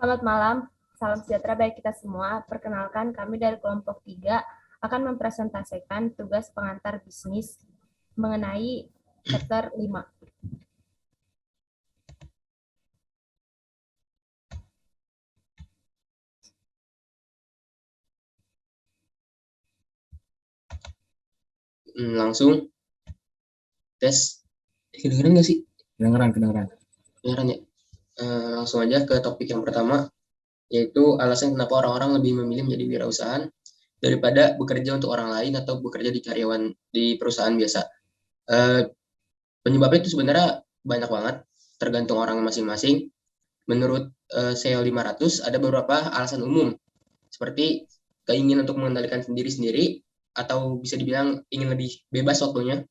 Selamat malam, salam sejahtera bagi kita semua. Perkenalkan, kami dari kelompok 3 akan mempresentasikan tugas pengantar bisnis mengenai chapter 5. Langsung tes. Kedengeran nggak sih? Kedengeran. Kedengeran ya. Langsung aja ke topik yang pertama, yaitu alasan kenapa orang-orang lebih memilih menjadi wirausahaan daripada bekerja untuk orang lain atau bekerja di karyawan di perusahaan biasa. Penyebabnya itu sebenarnya banyak banget, tergantung orang masing-masing. Menurut SEO 500 ada beberapa alasan umum, seperti keinginan untuk mengendalikan diri sendiri, atau bisa dibilang ingin lebih bebas waktunya,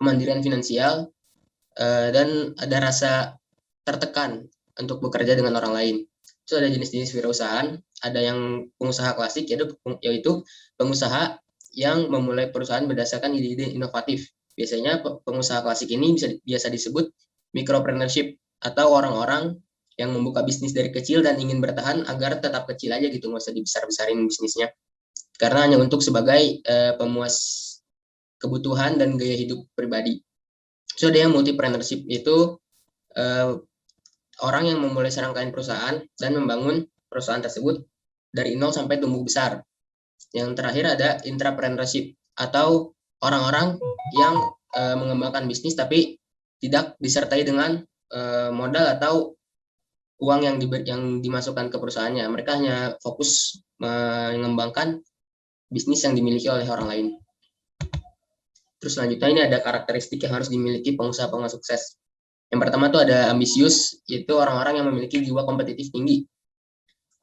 kemandirian finansial, dan ada rasa tertekan untuk bekerja dengan orang lain. Itu ada jenis-jenis wirausahaan, ada yang pengusaha klasik, yaitu pengusaha yang memulai perusahaan berdasarkan ide-ide inovatif. Biasanya pengusaha klasik ini biasa disebut micropreneurship, atau orang-orang yang membuka bisnis dari kecil dan ingin bertahan agar tetap kecil aja gitu, nggak usah dibesar-besarin bisnisnya. Karena hanya untuk sebagai pemuas kebutuhan dan gaya hidup pribadi. So, ada yang multipreneurship, itu orang yang memulai serangkaian perusahaan dan membangun perusahaan tersebut dari nol sampai tumbuh besar. Yang terakhir ada intrapreneurship, atau orang-orang yang mengembangkan bisnis tapi tidak disertai dengan modal atau uang yang dimasukkan ke perusahaannya. Mereka hanya fokus mengembangkan bisnis yang dimiliki oleh orang lain. Terus selanjutnya ini ada karakteristik yang harus dimiliki pengusaha-pengusaha sukses. Yang pertama tuh ada ambisius, yaitu orang-orang yang memiliki jiwa kompetitif tinggi.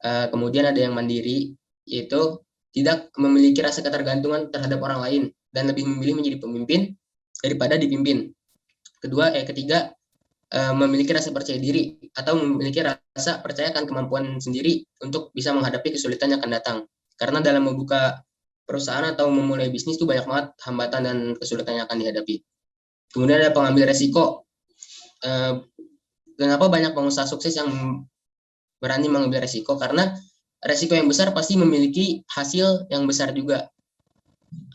Kemudian ada yang mandiri, yaitu tidak memiliki rasa ketergantungan terhadap orang lain dan lebih memilih menjadi pemimpin daripada dipimpin. Ketiga, memiliki rasa percaya diri atau memiliki rasa percaya akan kemampuan sendiri untuk bisa menghadapi kesulitan yang akan datang. Karena dalam membuka perusahaan atau memulai bisnis itu banyak banget hambatan dan kesulitan yang akan dihadapi. Kemudian ada pengambil resiko. Kenapa banyak pengusaha sukses yang berani mengambil resiko? Karena resiko yang besar pasti memiliki hasil yang besar juga.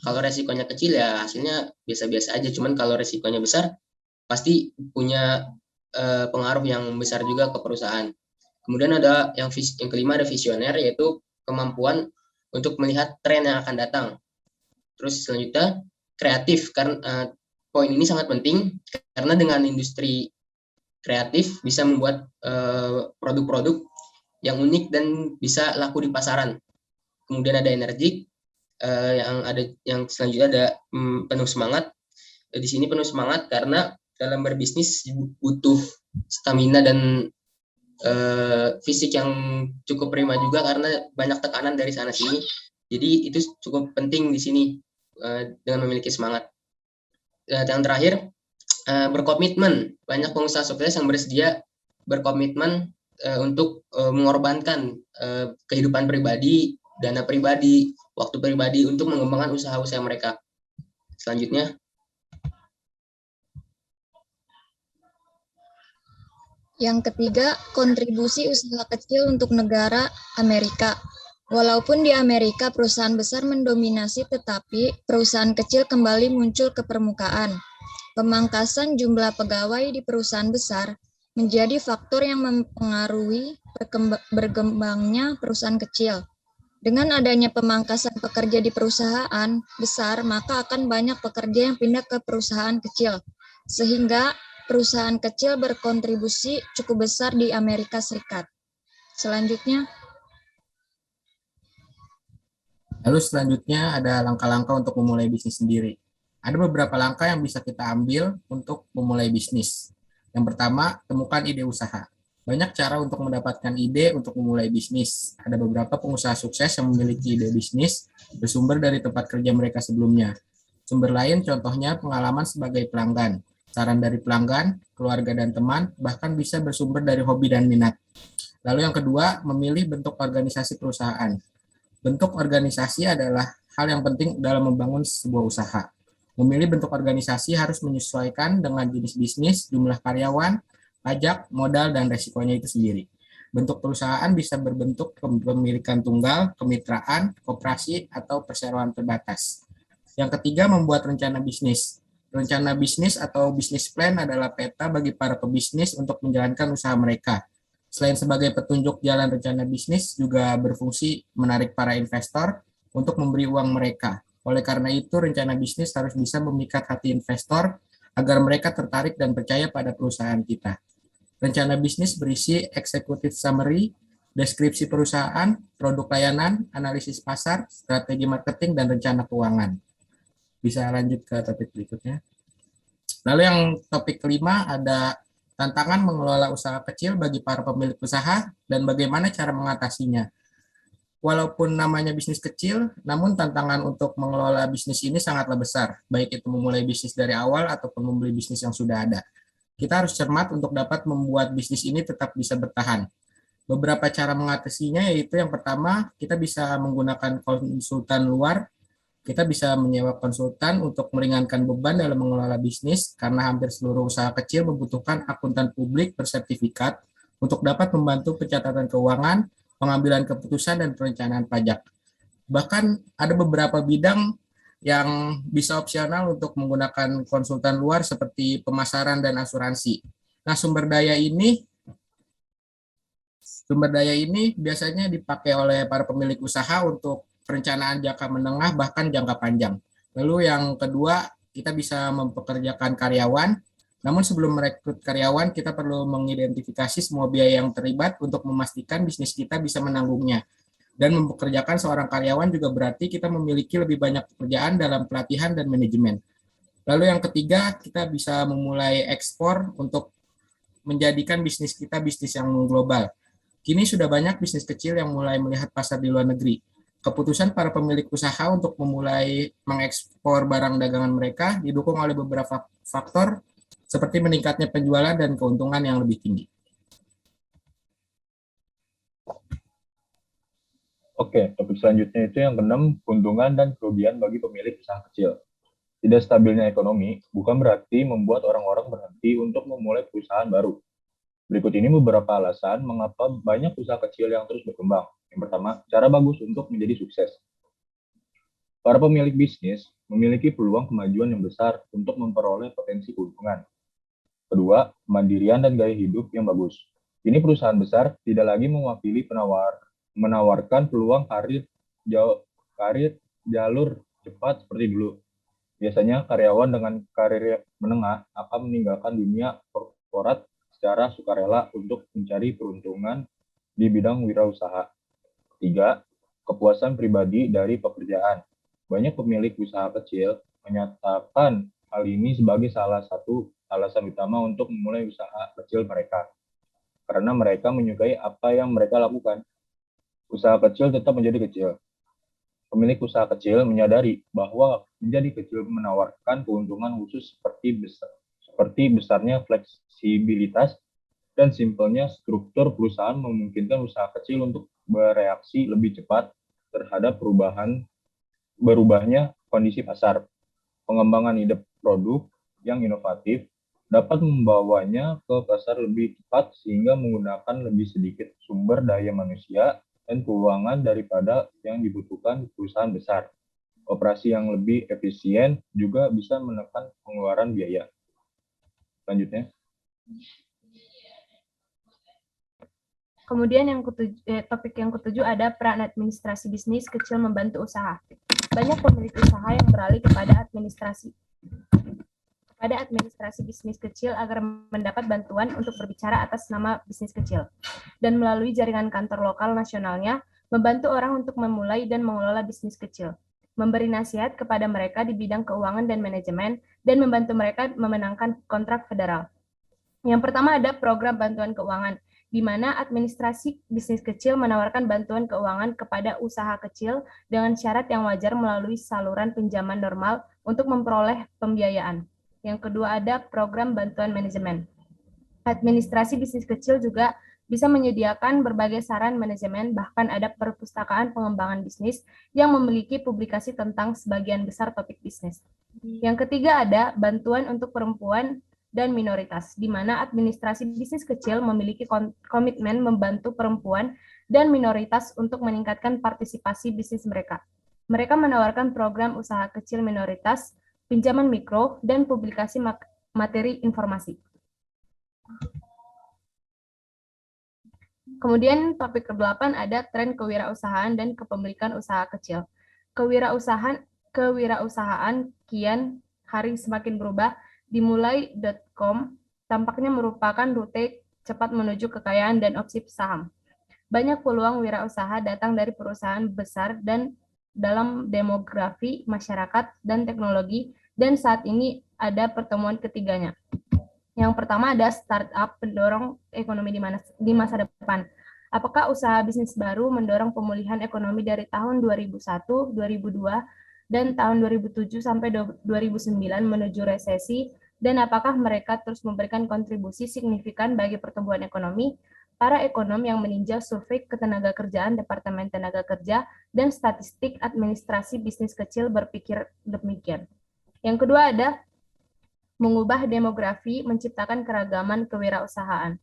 Kalau resikonya kecil ya hasilnya biasa-biasa aja. Cuman kalau resikonya besar pasti punya pengaruh yang besar juga ke perusahaan. Kemudian ada yang kelima, ada visioner, yaitu kemampuan untuk melihat tren yang akan datang. Terus selanjutnya kreatif, karena poin ini sangat penting karena dengan industri kreatif bisa membuat produk-produk yang unik dan bisa laku di pasaran. Kemudian ada energik, yang selanjutnya ada penuh semangat. Di sini penuh semangat karena dalam berbisnis butuh stamina dan fisik yang cukup prima juga, karena banyak tekanan dari sana sini. Jadi itu cukup penting di sini dengan memiliki semangat. Yang terakhir, berkomitmen. Banyak pengusaha sukses yang bersedia berkomitmen untuk mengorbankan kehidupan pribadi, dana pribadi, waktu pribadi untuk mengembangkan usaha-usaha mereka. Selanjutnya, yang ketiga, kontribusi usaha kecil untuk negara Amerika. Walaupun di Amerika perusahaan besar mendominasi, tetapi perusahaan kecil kembali muncul ke permukaan. Pemangkasan jumlah pegawai di perusahaan besar menjadi faktor yang mempengaruhi berkembangnya perusahaan kecil. Dengan adanya pemangkasan pekerja di perusahaan besar, maka akan banyak pekerja yang pindah ke perusahaan kecil, sehingga perusahaan kecil berkontribusi cukup besar di Amerika Serikat. Selanjutnya. Lalu selanjutnya ada langkah-langkah untuk memulai bisnis sendiri. Ada beberapa langkah yang bisa kita ambil untuk memulai bisnis. Yang pertama, temukan ide usaha. Banyak cara untuk mendapatkan ide untuk memulai bisnis. Ada beberapa pengusaha sukses yang memiliki ide bisnis bersumber dari tempat kerja mereka sebelumnya. Sumber lain contohnya pengalaman sebagai pelanggan, saran dari pelanggan, keluarga dan teman, bahkan bisa bersumber dari hobi dan minat. Lalu yang kedua, memilih bentuk organisasi perusahaan. Bentuk organisasi adalah hal yang penting dalam membangun sebuah usaha. Memilih bentuk organisasi harus menyesuaikan dengan jenis bisnis, jumlah karyawan, pajak, modal, dan resikonya itu sendiri. Bentuk perusahaan bisa berbentuk kepemilikan tunggal, kemitraan, koperasi, atau perseroan terbatas. Yang ketiga, membuat rencana bisnis. Rencana bisnis atau business plan adalah peta bagi para pebisnis untuk menjalankan usaha mereka. Selain sebagai petunjuk jalan rencana bisnis, juga berfungsi menarik para investor untuk memberi uang mereka. Oleh karena itu, rencana bisnis harus bisa memikat hati investor agar mereka tertarik dan percaya pada perusahaan kita. Rencana bisnis berisi executive summary, deskripsi perusahaan, produk layanan, analisis pasar, strategi marketing, dan rencana keuangan. Bisa lanjut ke topik berikutnya. Lalu yang topik kelima ada tantangan mengelola usaha kecil bagi para pemilik usaha dan bagaimana cara mengatasinya. Walaupun namanya bisnis kecil, namun tantangan untuk mengelola bisnis ini sangatlah besar, baik itu memulai bisnis dari awal ataupun membeli bisnis yang sudah ada. Kita harus cermat untuk dapat membuat bisnis ini tetap bisa bertahan. Beberapa cara mengatasinya yaitu yang pertama, kita bisa menggunakan konsultan luar. Kita bisa menyewa konsultan untuk meringankan beban dalam mengelola bisnis karena hampir seluruh usaha kecil membutuhkan akuntan publik bersertifikat untuk dapat membantu pencatatan keuangan, pengambilan keputusan, dan perencanaan pajak. Bahkan ada beberapa bidang yang bisa opsional untuk menggunakan konsultan luar seperti pemasaran dan asuransi. Nah, sumber daya ini biasanya dipakai oleh para pemilik usaha untuk perencanaan jangka menengah bahkan jangka panjang. Lalu yang kedua, kita bisa mempekerjakan karyawan. Namun sebelum merekrut karyawan, kita perlu mengidentifikasi semua biaya yang terlibat untuk memastikan bisnis kita bisa menanggungnya. Dan mempekerjakan seorang karyawan juga berarti kita memiliki lebih banyak pekerjaan dalam pelatihan dan manajemen. Lalu yang ketiga, kita bisa memulai ekspor untuk menjadikan bisnis kita bisnis yang global. Kini sudah banyak bisnis kecil yang mulai melihat pasar di luar negeri. Keputusan para pemilik usaha untuk memulai mengekspor barang dagangan mereka didukung oleh beberapa faktor seperti meningkatnya penjualan dan keuntungan yang lebih tinggi. Oke, topik selanjutnya itu yang keenam, keuntungan dan kerugian bagi pemilik usaha kecil. Tidak stabilnya ekonomi bukan berarti membuat orang-orang berhenti untuk memulai perusahaan baru. Berikut ini beberapa alasan mengapa banyak usaha kecil yang terus berkembang. Yang pertama, cara bagus untuk menjadi sukses. Para pemilik bisnis memiliki peluang kemajuan yang besar untuk memperoleh potensi keuntungan. Kedua, kemandirian dan gaya hidup yang bagus. Kini perusahaan besar tidak lagi mewakili menawarkan peluang karir jalur cepat seperti dulu. Biasanya karyawan dengan karir menengah akan meninggalkan dunia korporat secara sukarela untuk mencari peruntungan di bidang wirausaha. Ketiga, kepuasan pribadi dari pekerjaan. Banyak pemilik usaha kecil menyatakan hal ini sebagai salah satu alasan utama untuk memulai usaha kecil mereka. Karena mereka menyukai apa yang mereka lakukan. Usaha kecil tetap menjadi kecil. Pemilik usaha kecil menyadari bahwa menjadi kecil menawarkan keuntungan khusus seperti besarnya fleksibilitas dan simpelnya struktur perusahaan memungkinkan usaha kecil untuk bereaksi lebih cepat terhadap berubahnya kondisi pasar. Pengembangan ide produk yang inovatif dapat membawanya ke pasar lebih cepat sehingga menggunakan lebih sedikit sumber daya manusia dan keuangan daripada yang dibutuhkan perusahaan besar. Operasi yang lebih efisien juga bisa menekan pengeluaran biaya. Selanjutnya. Kemudian topik yang ketujuh ada peran administrasi bisnis kecil membantu usaha. Banyak pemilik usaha yang beralih kepada administrasi bisnis kecil agar mendapat bantuan untuk berbicara atas nama bisnis kecil. Dan melalui jaringan kantor lokal nasionalnya, membantu orang untuk memulai dan mengelola bisnis kecil. Memberi nasihat kepada mereka di bidang keuangan dan manajemen, dan membantu mereka memenangkan kontrak federal. Yang pertama ada program bantuan keuangan, di mana administrasi bisnis kecil menawarkan bantuan keuangan kepada usaha kecil dengan syarat yang wajar melalui saluran pinjaman normal untuk memperoleh pembiayaan. Yang kedua ada program bantuan manajemen. Administrasi bisnis kecil juga bisa menyediakan berbagai saran manajemen, bahkan ada perpustakaan pengembangan bisnis yang memiliki publikasi tentang sebagian besar topik bisnis. Yang ketiga ada bantuan untuk perempuan dan minoritas, di mana administrasi bisnis kecil memiliki komitmen membantu perempuan dan minoritas untuk meningkatkan partisipasi bisnis mereka. Mereka menawarkan program usaha kecil minoritas, pinjaman mikro, dan publikasi materi informasi. Kemudian topik ke-8 ada tren kewirausahaan dan kepemilikan usaha kecil. Kewirausahaan kian hari semakin berubah. Dimulai.com tampaknya merupakan rute cepat menuju kekayaan dan opsi saham. Banyak peluang wirausaha datang dari perusahaan besar dan dalam demografi, masyarakat, dan teknologi, dan saat ini ada pertemuan ketiganya. Yang pertama ada startup pendorong ekonomi di masa depan. Apakah usaha bisnis baru mendorong pemulihan ekonomi dari tahun 2001, 2002, dan tahun 2007 sampai 2009 menuju resesi, dan apakah mereka terus memberikan kontribusi signifikan bagi pertumbuhan ekonomi? Para ekonom yang meninjau survei ketenagakerjaan Departemen Tenaga Kerja dan Statistik Administrasi Bisnis Kecil berpikir demikian. Yang kedua ada mengubah demografi, menciptakan keragaman kewirausahaan.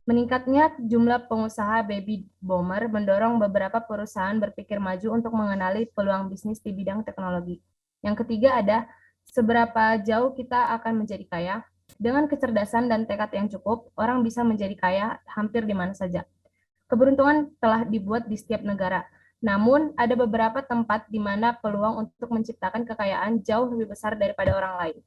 Meningkatnya jumlah pengusaha baby boomer mendorong beberapa perusahaan berpikir maju untuk mengenali peluang bisnis di bidang teknologi. Yang ketiga ada seberapa jauh kita akan menjadi kaya. Dengan kecerdasan dan tekad yang cukup, orang bisa menjadi kaya hampir di mana saja. Keberuntungan telah dibuat di setiap negara. Namun, ada beberapa tempat di mana peluang untuk menciptakan kekayaan jauh lebih besar daripada orang lain.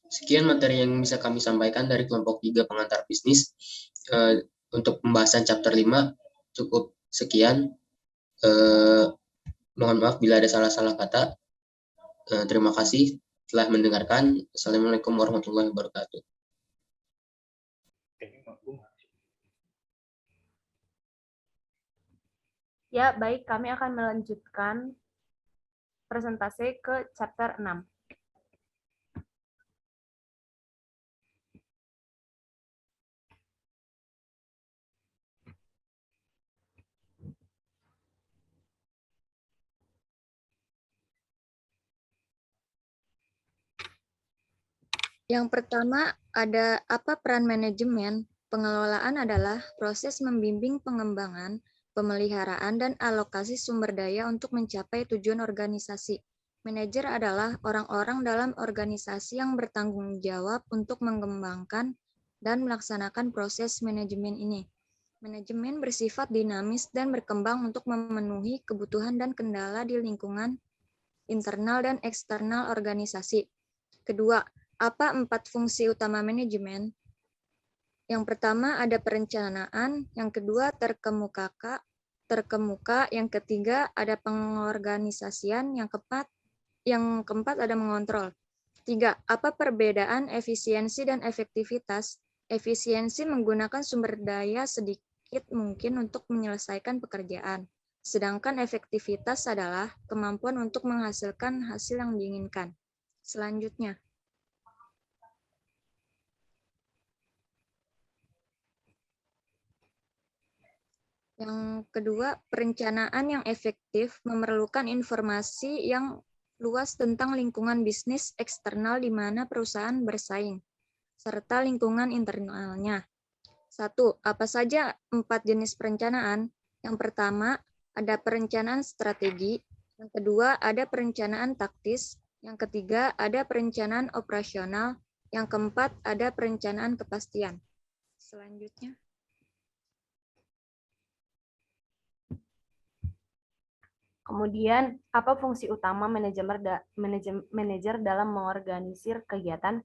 Sekian materi yang bisa kami sampaikan dari kelompok 3 pengantar bisnis. Untuk pembahasan chapter 5 cukup sekian. Mohon maaf bila ada salah-salah kata. Terima kasih telah mendengarkan. Assalamualaikum warahmatullahi wabarakatuh. Ya, baik, kami akan melanjutkan presentasi ke chapter 6. Yang pertama ada apa peran manajemen? Pengelolaan adalah proses membimbing pengembangan, pemeliharaan, dan alokasi sumber daya untuk mencapai tujuan organisasi. Manajer adalah orang-orang dalam organisasi yang bertanggung jawab untuk mengembangkan dan melaksanakan proses manajemen ini. Manajemen bersifat dinamis dan berkembang untuk memenuhi kebutuhan dan kendala di lingkungan internal dan eksternal organisasi. Kedua, apa 4 fungsi utama manajemen? Yang pertama ada perencanaan, yang kedua terkemuka, yang ketiga ada pengorganisasian, yang keempat ada mengontrol. 3. Apa perbedaan efisiensi dan efektivitas? Efisiensi menggunakan sumber daya sedikit mungkin untuk menyelesaikan pekerjaan. Sedangkan efektivitas adalah kemampuan untuk menghasilkan hasil yang diinginkan. Selanjutnya, yang kedua, perencanaan yang efektif memerlukan informasi yang luas tentang lingkungan bisnis eksternal di mana perusahaan bersaing, serta lingkungan internalnya. 1. Apa saja 4 jenis perencanaan? Yang pertama, ada perencanaan strategi. Yang kedua, ada perencanaan taktis. Yang ketiga, ada perencanaan operasional. Yang keempat, ada perencanaan kepastian. Selanjutnya. Kemudian, apa fungsi utama manajer dalam mengorganisir kegiatan?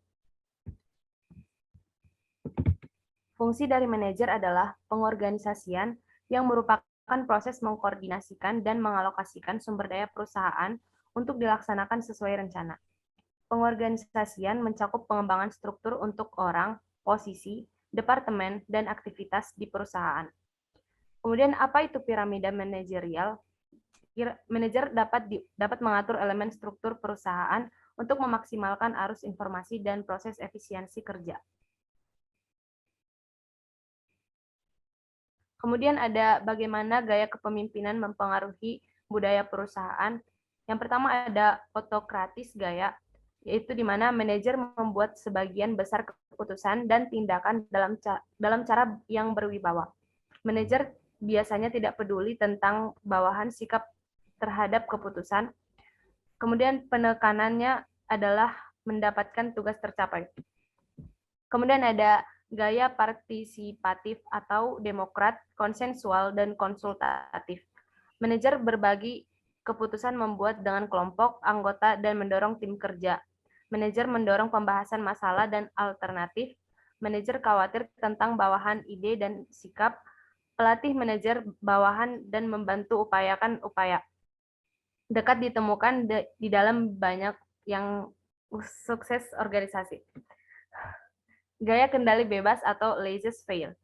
Fungsi dari manajer adalah pengorganisasian yang merupakan proses mengkoordinasikan dan mengalokasikan sumber daya perusahaan untuk dilaksanakan sesuai rencana. Pengorganisasian mencakup pengembangan struktur untuk orang, posisi, departemen, dan aktivitas di perusahaan. Kemudian, apa itu piramida manajerial? Manajer dapat mengatur elemen struktur perusahaan untuk memaksimalkan arus informasi dan proses efisiensi kerja. Kemudian ada bagaimana gaya kepemimpinan mempengaruhi budaya perusahaan. Yang pertama ada autokratis gaya, yaitu di mana manajer membuat sebagian besar keputusan dan tindakan dalam cara yang berwibawa. Manajer biasanya tidak peduli tentang bawahan sikap terhadap keputusan. Kemudian penekanannya adalah mendapatkan tugas tercapai. Kemudian ada gaya partisipatif atau demokrat, konsensual, dan konsultatif. Manajer berbagi keputusan membuat dengan kelompok, anggota, dan mendorong tim kerja. Manajer mendorong pembahasan masalah dan alternatif. Manajer khawatir tentang bawahan ide dan sikap. Pelatih manajer bawahan dan membantu upayakan upaya. Dekat ditemukan di dalam banyak yang sukses organisasi. Gaya kendali bebas atau laissez-faire.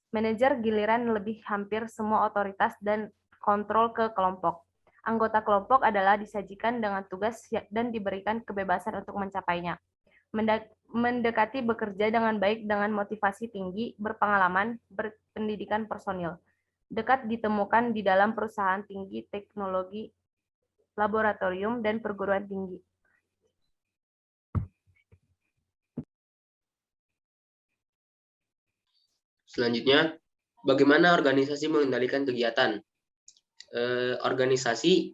Manajer giliran lebih hampir semua otoritas dan kontrol ke kelompok. Anggota kelompok adalah disajikan dengan tugas dan diberikan kebebasan untuk mencapainya. Mendekati bekerja dengan baik dengan motivasi tinggi, berpengalaman, berpendidikan personil. Dekat ditemukan di dalam perusahaan tinggi teknologi, laboratorium, dan perguruan tinggi. Selanjutnya, bagaimana organisasi mengendalikan kegiatan? Organisasi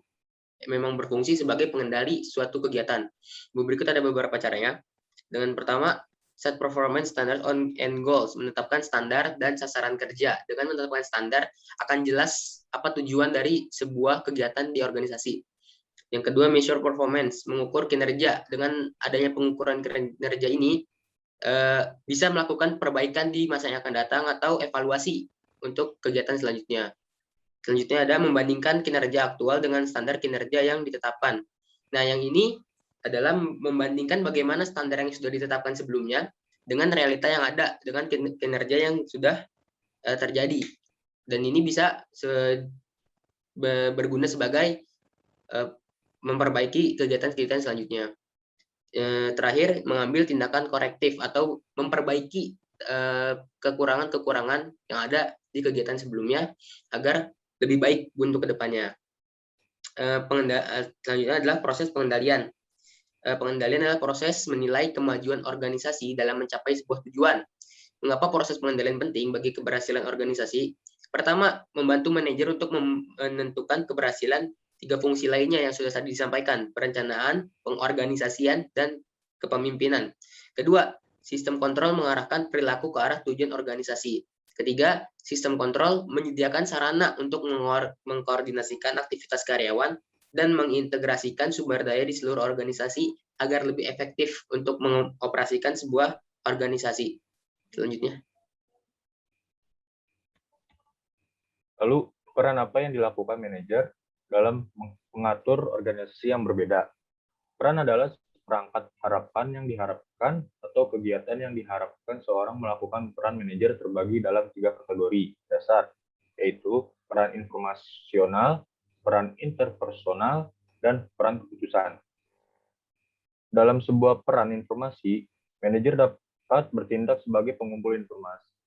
memang berfungsi sebagai pengendali suatu kegiatan. Berikut ada beberapa caranya. Dengan pertama, set performance standard and goals, menetapkan standar dan sasaran kerja. Dengan menetapkan standar, akan jelas apa tujuan dari sebuah kegiatan di organisasi. Yang kedua, measure performance, mengukur kinerja. Dengan adanya pengukuran kinerja ini, bisa melakukan perbaikan di masa yang akan datang atau evaluasi untuk kegiatan selanjutnya. Selanjutnya ada membandingkan kinerja aktual dengan standar kinerja yang ditetapkan. Nah, yang ini adalah membandingkan bagaimana standar yang sudah ditetapkan sebelumnya dengan realita yang ada, dengan kinerja yang sudah terjadi. Dan ini bisa berguna sebagai memperbaiki kegiatan-kegiatan selanjutnya. Terakhir, mengambil tindakan korektif atau memperbaiki kekurangan-kekurangan yang ada di kegiatan sebelumnya agar lebih baik untuk kedepannya. Selanjutnya adalah proses pengendalian. Pengendalian adalah proses menilai kemajuan organisasi dalam mencapai sebuah tujuan. Mengapa proses pengendalian penting bagi keberhasilan organisasi? Pertama, membantu manajer untuk menentukan keberhasilan 3 fungsi lainnya yang sudah tadi disampaikan, perencanaan, pengorganisasian, dan kepemimpinan. Kedua, sistem kontrol mengarahkan perilaku ke arah tujuan organisasi. Ketiga, sistem kontrol menyediakan sarana untuk mengkoordinasikan aktivitas karyawan dan mengintegrasikan sumber daya di seluruh organisasi agar lebih efektif untuk mengoperasikan sebuah organisasi. Selanjutnya. Lalu, peran apa yang dilakukan manajer dalam mengatur organisasi yang berbeda? Peran adalah perangkat harapan yang diharapkan atau kegiatan yang diharapkan seorang melakukan. Peran manajer terbagi dalam 3 kategori dasar, yaitu peran informasional, peran interpersonal, dan peran keputusan. Dalam sebuah peran informasi, manajer dapat bertindak sebagai pengumpul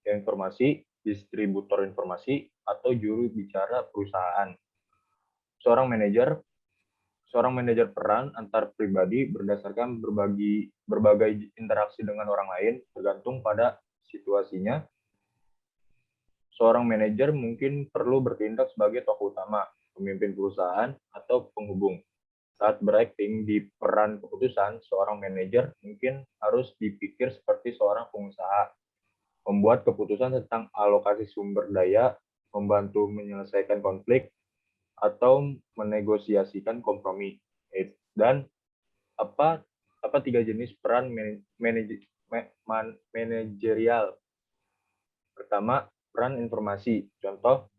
informasi, distributor informasi, atau juru bicara perusahaan. Seorang manajer peran antar pribadi berdasarkan berbagai interaksi dengan orang lain tergantung pada situasinya. Seorang manajer mungkin perlu bertindak sebagai tokoh utama, pemimpin perusahaan, atau penghubung. Saat berakting di peran keputusan, seorang manajer mungkin harus dipikir seperti seorang pengusaha, membuat keputusan tentang alokasi sumber daya, membantu menyelesaikan konflik, atau menegosiasikan kompromi. Dan apa 3 jenis peran manajerial? Pertama, peran informasi. Contoh,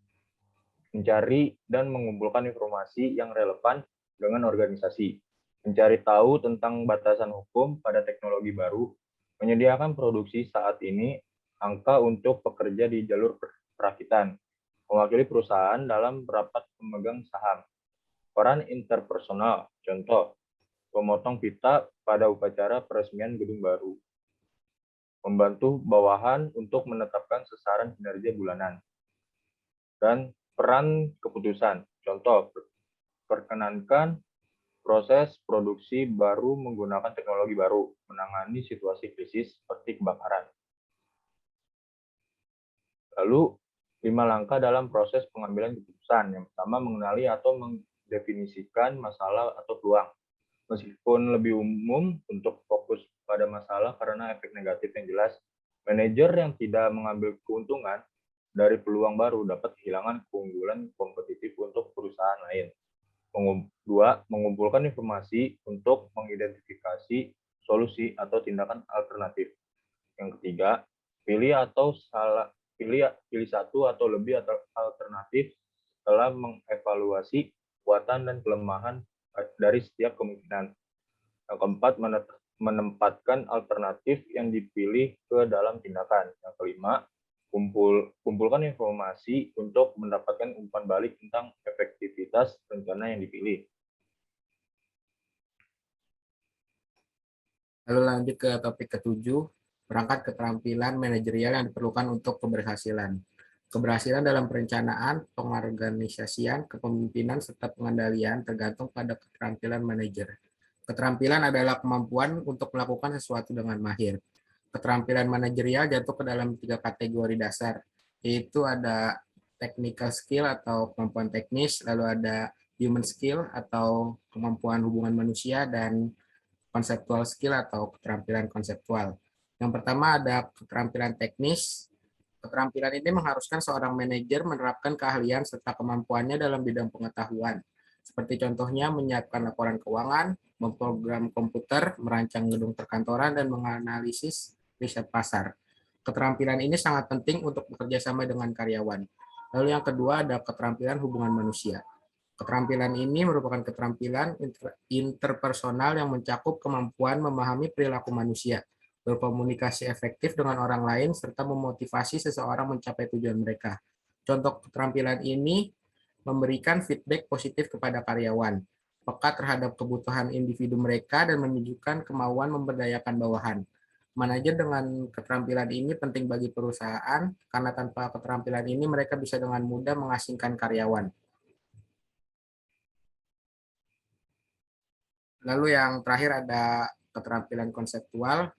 mencari dan mengumpulkan informasi yang relevan dengan organisasi, mencari tahu tentang batasan hukum pada teknologi baru, menyediakan produksi saat ini, angka untuk pekerja di jalur perakitan, mewakili perusahaan dalam rapat pemegang saham. Peran interpersonal, contoh, memotong pita pada upacara peresmian gedung baru, membantu bawahan untuk menetapkan sasaran kinerja bulanan, dan peran keputusan. Contoh, perkenankan proses produksi baru menggunakan teknologi baru, menangani situasi krisis seperti kebakaran. Lalu, 5 langkah dalam proses pengambilan keputusan. Yang pertama, mengenali atau mendefinisikan masalah atau peluang. Meskipun lebih umum untuk fokus pada masalah karena efek negatif yang jelas, manajer yang tidak mengambil keuntungan dari peluang baru dapat kehilangan keunggulan kompetitif untuk perusahaan lain. 2. Mengumpulkan informasi untuk mengidentifikasi solusi atau tindakan alternatif. Yang ketiga, pilih satu atau lebih alternatif setelah mengevaluasi kekuatan dan kelemahan dari setiap kemungkinan. Yang keempat, menempatkan alternatif yang dipilih ke dalam tindakan. Yang kelima, kumpulkan informasi untuk mendapatkan umpan balik tentang efektivitas rencana yang dipilih. Lalu lanjut ke topik ke-7, perangkat keterampilan manajerial yang diperlukan untuk keberhasilan. Keberhasilan dalam perencanaan, pengorganisasian, kepemimpinan, serta pengendalian tergantung pada keterampilan manajer. Keterampilan adalah kemampuan untuk melakukan sesuatu dengan mahir. Keterampilan manajerial jatuh ke dalam 3 kategori dasar, yaitu ada technical skill atau kemampuan teknis, lalu ada human skill atau kemampuan hubungan manusia, dan conceptual skill atau keterampilan konseptual. Yang pertama ada keterampilan teknis. Keterampilan ini mengharuskan seorang manajer menerapkan keahlian serta kemampuannya dalam bidang pengetahuan. Seperti contohnya menyiapkan laporan keuangan, memprogram komputer, merancang gedung perkantoran, dan menganalisis riset pasar. Keterampilan ini sangat penting untuk bekerja sama dengan karyawan. Lalu yang kedua ada keterampilan hubungan manusia. Keterampilan ini merupakan keterampilan interpersonal yang mencakup kemampuan memahami perilaku manusia, berkomunikasi efektif dengan orang lain, serta memotivasi seseorang mencapai tujuan mereka. Contoh keterampilan ini memberikan feedback positif kepada karyawan, peka terhadap kebutuhan individu mereka, dan menunjukkan kemauan memberdayakan bawahan. Manajer dengan keterampilan ini penting bagi perusahaan, karena tanpa keterampilan ini mereka bisa dengan mudah mengasingkan karyawan. Lalu yang terakhir ada keterampilan konseptual.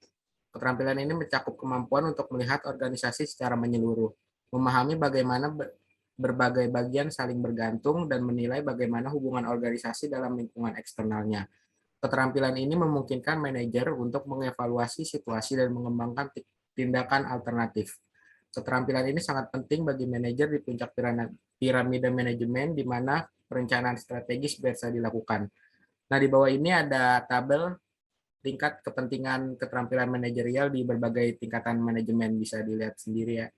Keterampilan ini mencakup kemampuan untuk melihat organisasi secara menyeluruh, memahami bagaimana berbagai bagian saling bergantung, dan menilai bagaimana hubungan organisasi dalam lingkungan eksternalnya. Keterampilan ini memungkinkan manajer untuk mengevaluasi situasi dan mengembangkan tindakan alternatif. Keterampilan ini sangat penting bagi manajer di puncak piramida manajemen, di mana perencanaan strategis biasa dilakukan. Nah, di bawah ini ada tabel tingkat kepentingan keterampilan manajerial di berbagai tingkatan manajemen, bisa dilihat sendiri ya.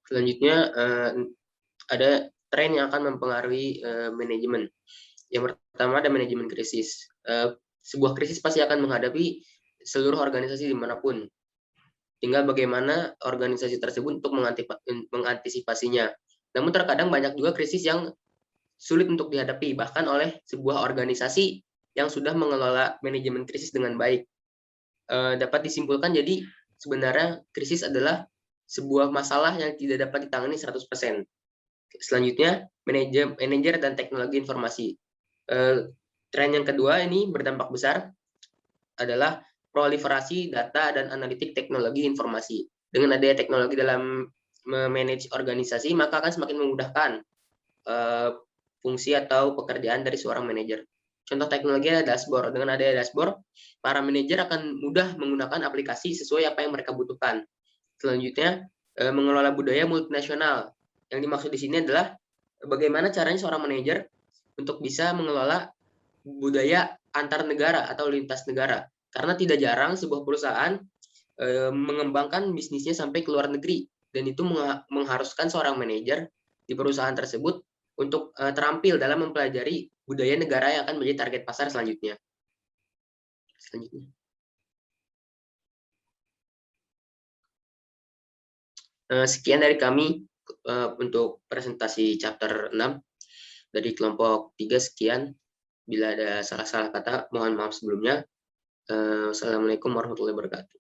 Selanjutnya ada tren yang akan mempengaruhi manajemen. Yang pertama ada manajemen krisis. Sebuah krisis pasti akan menghadapi seluruh organisasi dimanapun. Tinggal bagaimana organisasi tersebut untuk mengantisipasinya. Namun terkadang banyak juga krisis yang sulit untuk dihadapi, bahkan oleh sebuah organisasi yang sudah mengelola manajemen krisis dengan baik. Dapat disimpulkan jadi sebenarnya krisis adalah sebuah masalah yang tidak dapat ditangani 100%. Selanjutnya, manajer dan teknologi informasi. Tren yang kedua ini berdampak besar adalah proliferasi data dan analitik teknologi informasi. Dengan adanya teknologi dalam memanage organisasi, maka akan semakin memudahkan fungsi atau pekerjaan dari seorang manajer. Contoh teknologi adalah dashboard. Dengan adanya dashboard, para manajer akan mudah menggunakan aplikasi sesuai apa yang mereka butuhkan. Selanjutnya, mengelola budaya multinasional. Yang dimaksud di sini adalah bagaimana caranya seorang manajer untuk bisa mengelola budaya antar negara atau lintas negara. Karena tidak jarang sebuah perusahaan mengembangkan bisnisnya sampai ke luar negeri. Dan itu mengharuskan seorang manajer di perusahaan tersebut untuk terampil dalam mempelajari budaya negara yang akan menjadi target pasar selanjutnya. Sekian dari kami untuk presentasi chapter 6 dari kelompok 3. Sekian. Bila ada salah-salah kata, mohon maaf sebelumnya. Assalamualaikum warahmatullahi wabarakatuh.